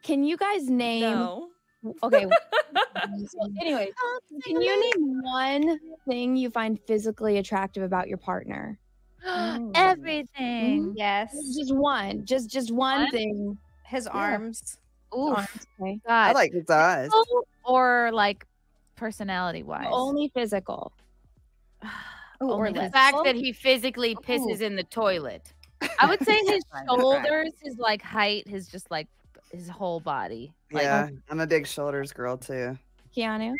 Can you guys name? No. Okay. So anyway, can you name one thing you find physically attractive about your partner? Everything. Yes. Just one. Just one thing. His arms. Oof. Okay. God. I like his eyes. Or like personality wise. Only physical. Or the lips. fact that he physically pisses in the toilet. I would say his shoulders, his like height, his just like his whole body. Like, Yeah, I'm a big shoulders girl too. Keanu.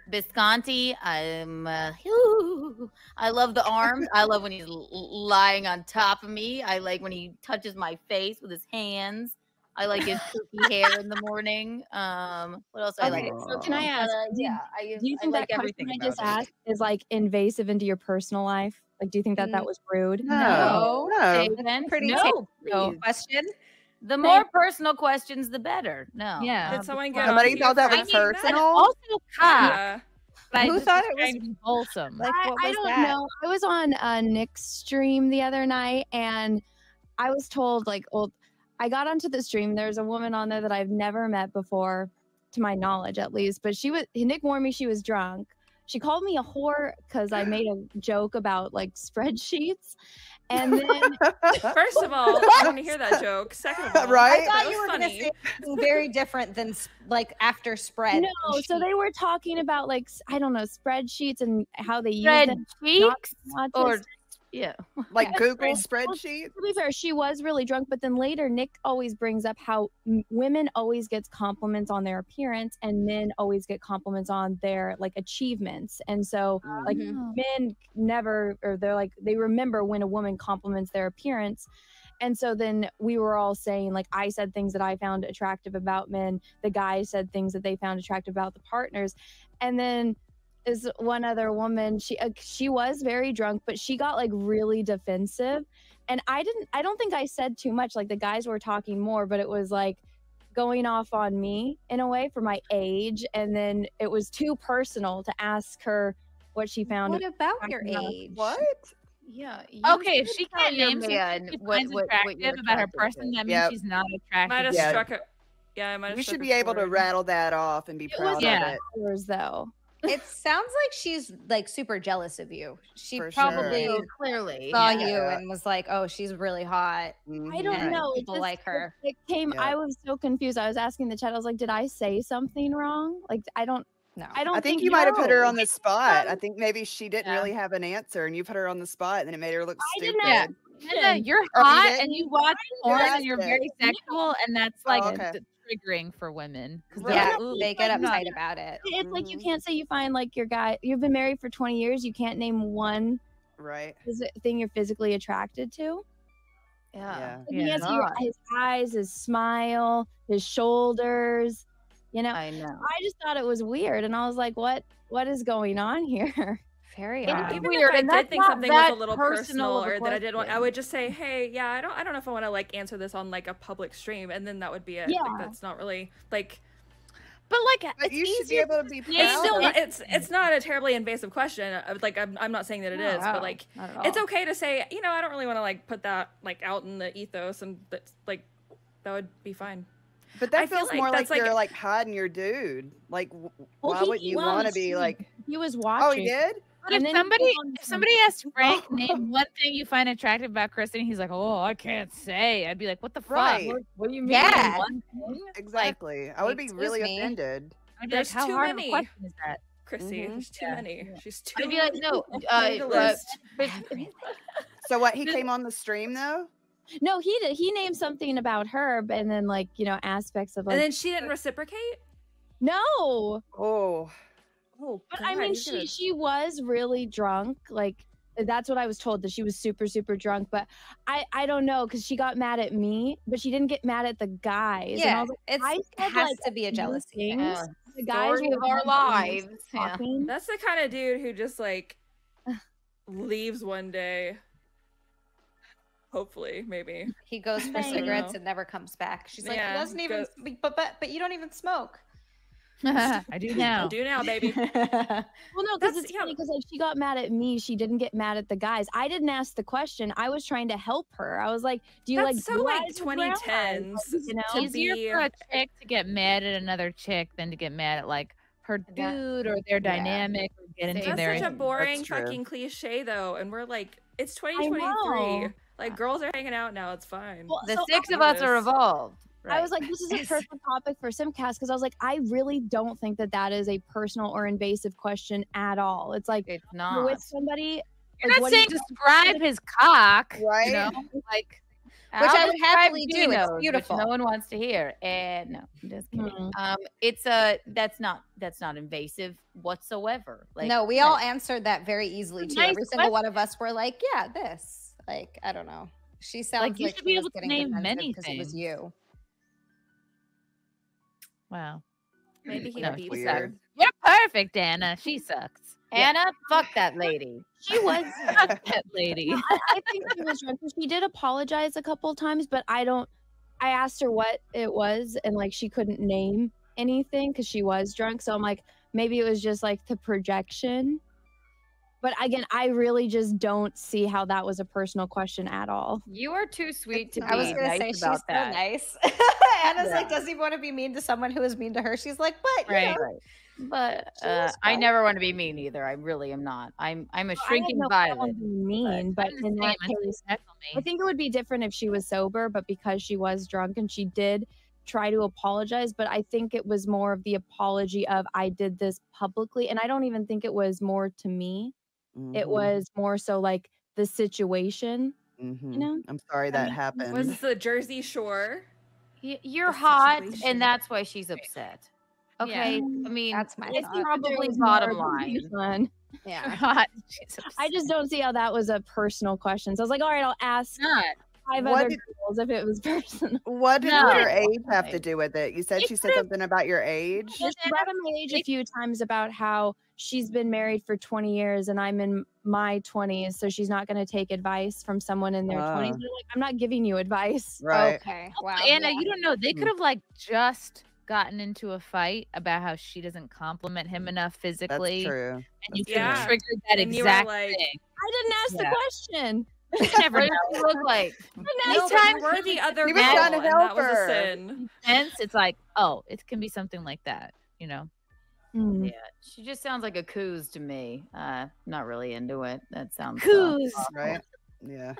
Visconti, I love the arms. I love when he's lying on top of me. I like when he touches my face with his hands. I like his silky hair in the morning. What else I like? So can I ask? Do you think like that everything question I about just him. asked is like invasive into your personal life? Like, do you think that that was rude? No. Say then? Pretty No, no please. question. The more personal questions, the better. No. yeah. Did someone get Somebody on to thought you that for was asking that? personal. Also cock. Yeah. But Who just thought it trying was- to be wholesome? Like, what I was don't that? know. I was on Nick's stream the other night, and I was told like, well, I got onto the stream. There's a woman on there that I've never met before, to my knowledge at least. But Nick warned me she was drunk. She called me a whore because I made a joke about like spreadsheets, and then First of all, I want to hear that joke. Second of all, Right? I thought that you was were going to funny. say something very different than like after spread. no. So they were talking about like I don't know spreadsheets and how they use Spread them. cheeks Not or just- Yeah. Like Google Well, spreadsheet. To be fair, she was really drunk, but then later Nick always brings up how women always gets compliments on their appearance and men always get compliments on their like achievements. And so like men never, or they remember when a woman compliments their appearance. And so then we were all saying, like, I said things that I found attractive about men. The guys said things that they found attractive about the partners. And then is one other woman, she was very drunk, but she got like really defensive. And I don't think I said too much. Like the guys were talking more, but it was like going off on me in a way for my age. And then it was too personal to ask her what she found. What about your attractive. age? What? Yeah. okay, if she can't name something she finds attractive about her person, that means Yep. she's not Might have attractive. Yeah. struck it. Yeah, I might have You struck should a be able to chord. rattle that off and be It proud was of Yeah. it. hours though. It sounds like she's like super jealous of you. She For probably sure. Clearly. saw yeah. you and was like, "Oh, she's really hot." I don't And know. people like her. It came. Yeah. I was so confused. I was asking the chat. I was like, "Did I say something wrong?" Like, I don't. No. I don't. I think you might have put her no. on the spot. I think maybe she didn't Yeah. really have an answer, and you put her on the spot, and it made her look I did stupid. not. Linda, you're Oh, you hot didn't? and you watch porn and you're asked very it. sexual, and that's like okay. triggering for women. 'Cause Right. they're Yeah, like, "Ooh, they get like, uptight no. about it. It's like you Mhm. can't say you find like your guy. You've been married for 20 years. You can't name one Right. thing you're physically attracted to. Yeah. Like, he has his eyes, his smile, his shoulders. You know, I know. I just thought it was weird, and I was like, "What is going on here?" Very It- odd. even Weird. if I did that's think not something was that a little personal personal, of a or that I did want, I question. would just say, "Hey, yeah, I don't know if I want to like answer this on like a public stream," and then that would be it. Yeah. Like, that's not really like. But like, But it's you should be easier able to be It's proud still of not, it. it's not a terribly invasive question. Like I'm not saying that it is, but like Not at all. it's okay to say, you know, I don't really want to like put that like out in the ethos, and that's like that would be fine. But that I feel feels like more like that's, like- you're like hiding your dude. Like, why he wouldn't you want to be was. like? He was Oh, watching. he did. But And if then he somebody goes on if to- somebody asked Frank, name one thing you find attractive about Kristen, he's like, "Oh, I can't say." I'd be like, "What the Right. fuck? What do you mean? Yeah. One thing?" Exactly. I would be excuse really me. offended. I'd be There's like, "How too hard of many. a question is that?" Chrissy, Mhm. there's too Yeah. many. She's too. I'd be like, no. Made a list. So what? He came on the stream though. No, he did. He named something about her, and then like aspects of like And then she didn't reciprocate. no. Oh, Oh, But I mean, she was really drunk. Like that's what I was told, that she was super drunk. But I don't know, because she got mad at me, but she didn't get mad at the guys. And I Yeah, was like, I it said, has like, to be a jealousy thing. things. The guys Story were of our the ones lives. Yeah. talking. That's the kind of dude who just like leaves one day. Hopefully, maybe. He goes for I don't cigarettes know. and never comes back. She's like, Yeah, he doesn't even. But you don't even smoke. I do now. Do now, baby. Well, no, because That's- it's funny because like she got mad at me. She didn't get mad at the guys. I didn't ask the question. I was trying to help her. I was like, "Do you That's like so blue like eyes or brown eyes?" 2010s Like, you know? to Easier be for a chick to get mad at another chick than to get mad at like her dude or their dynamic or get into That's their. such a boring That's true. fucking cliche though, and we're like, it's know. 2023. Like girls are hanging out now. It's fine. Well, The so six I- of us are evolved. I was like, this is a perfect topic for SimpCast because I was like, I really don't think that that is a personal or invasive question at all. It's like It's you're not. with somebody. You're like, not what do saying you- describe his cock, Right? You know, like Which I would happily do. It's Gino's, which beautiful. no one wants to hear. And no, I'm just kidding. Mm. It's that's not invasive whatsoever. Like No, we all answered that very easily It's a too. nice Every single one of us were like, "Yeah, this." Like, I don't know. She sounds you like should she be was able to getting name defensive many because it was things. you. Wow. Maybe he No, beats she her. sucks. You're perfect, Anna. She sucks. Anna, fuck that lady. She was. Fuck that lady. I think she was drunk. She did apologize a couple of times, but I asked her what it was, and like she couldn't name anything because she was drunk. So I'm like, maybe it was just like the projection. But again, I really just don't see how that was a personal question at all. You are too sweet to be I was gonna nice say she's about so that. nice. Anna's like doesn't even want to be mean to someone who is mean to her. She's like, but you know, Right. But She was I fun. never want to be mean either. I really am not. I'm a shrinking I have no violet. problem being mean, but I'm the in that same. It's case, respectful I me. think it would be different if she was sober, but because she was drunk and she did try to apologize, but I think it was more of the apology of I did this publicly, and I don't even think it was more to me. It was more so like the situation, you know? I'm sorry that Was happened. the Jersey Shore? You're The hot, situation. and that's why she's upset. Okay, I mean, That's my it's thought. probably There was bottom more line. fun. yeah. God, I just don't see how that was a personal question. So I was like, all right, I'll ask not. 5 What other did- girls if it was personal. What did No. your age have to do with it? You said It she said something about your age. She brought up my age a few times about how she's been married for 20 years and I'm in my 20s, so she's not going to take advice from someone in their 20s. They're like, I'm not giving you advice. Right. Okay. Wow. Anna, you don't know. They Hmm. could have like just gotten into a fight about how she doesn't compliment him enough That's physically, true. and you That's could have Yeah. triggered that And you were exact like- thing. I didn't ask Yeah. the question. You never What know. does she look like? No, but you were the other He girl, was trying to and help that was her. a sin. Sense, it's like, oh, it can be something like that, you know. Mm. Yeah, she just sounds like a coos to me. Not really into it. That sounds Coos. Right? Yeah.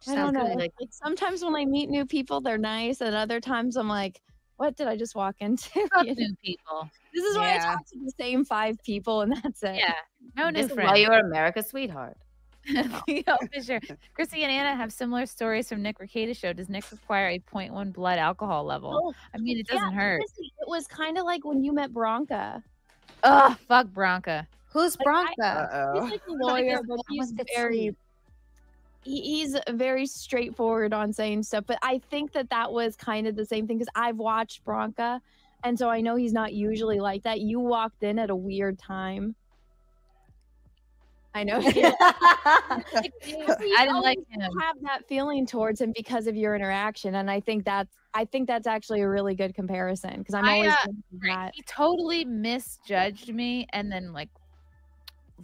I don't know. Sounds Like sometimes when I meet new people, they're nice, and other times I'm like, what did I just walk into? Fuck You know? new people. This is why I Yeah. talk to the same 5 people, and that's it. Yeah, no new This is why friends. you're America's sweetheart. Yeah, for sure. Chrissy and Anna have similar stories from Nick Rekieta show. Does Nick require a 0.1 blood alcohol level? Oh, I mean, it doesn't hurt. honestly, it was kind of like when you met Branca. Ugh, fuck Branca. Who's Branca? Uh-oh. He's like a lawyer, but he's very he's very straightforward on saying stuff. But I think that was kind of the same thing because I've watched Branca, and so I know he's not usually like that. You walked in at a weird time. I know. I didn't like him. Have that feeling towards him because of your interaction, and I think that's actually a really good comparison because I'm always thinking that. He totally misjudged me and then like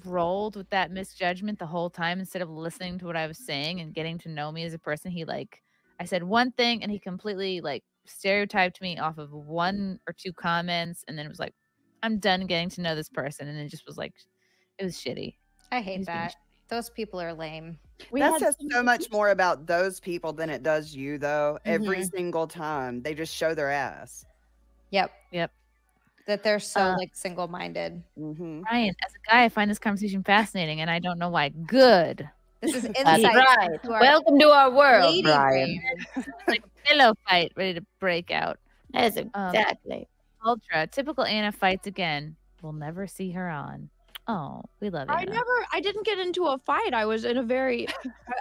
rolled with that misjudgment the whole time instead of listening to what I was saying and getting to know me as a person. He like I said one thing and he completely like stereotyped me off of 1 or 2 comments, and then it was like, I'm done getting to know this person, and it just was like, it was shitty. I hate He's being that. Those people are lame. That had says some- so much more about those people than it does you, though. Every single time they just show their ass. Yep. Yep. That they're so like single-minded. Mm-hmm. Ryan, as a guy, I find this conversation fascinating, and I don't know why. Good. This is That's insight right. into our Welcome to our world, lady Brian. brain. Like a pillow fight ready to break out. That's exactly. Ultra. Typical Anna fights again. We'll never see her on. Oh, we love Anna. I didn't get into a fight. I was in a very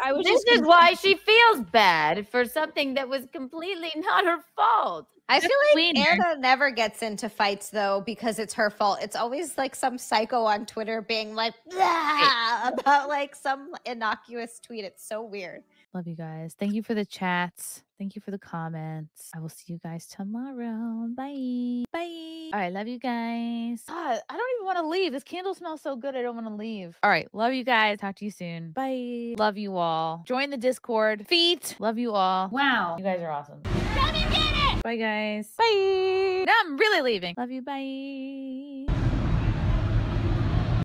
I was This just is why she feels bad for something that was completely not her fault. I feel like Wiener. Anna never gets into fights though because it's her fault. It's always like some psycho on Twitter being like "Blah," about like some innocuous tweet. It's so weird. Love you guys. Thank you for the chats. Thank you for the comments. I will see you guys tomorrow. Bye. Bye. All right. Love you guys. God, I don't even want to leave. This candle smells so good. I don't want to leave. All right. Love you guys. Talk to you soon. Bye. Love you all. Join the Discord. Feet. Love you all. Wow. You guys are awesome. Come and get it. Bye, guys. Bye. Now I'm really leaving. Love you. Bye.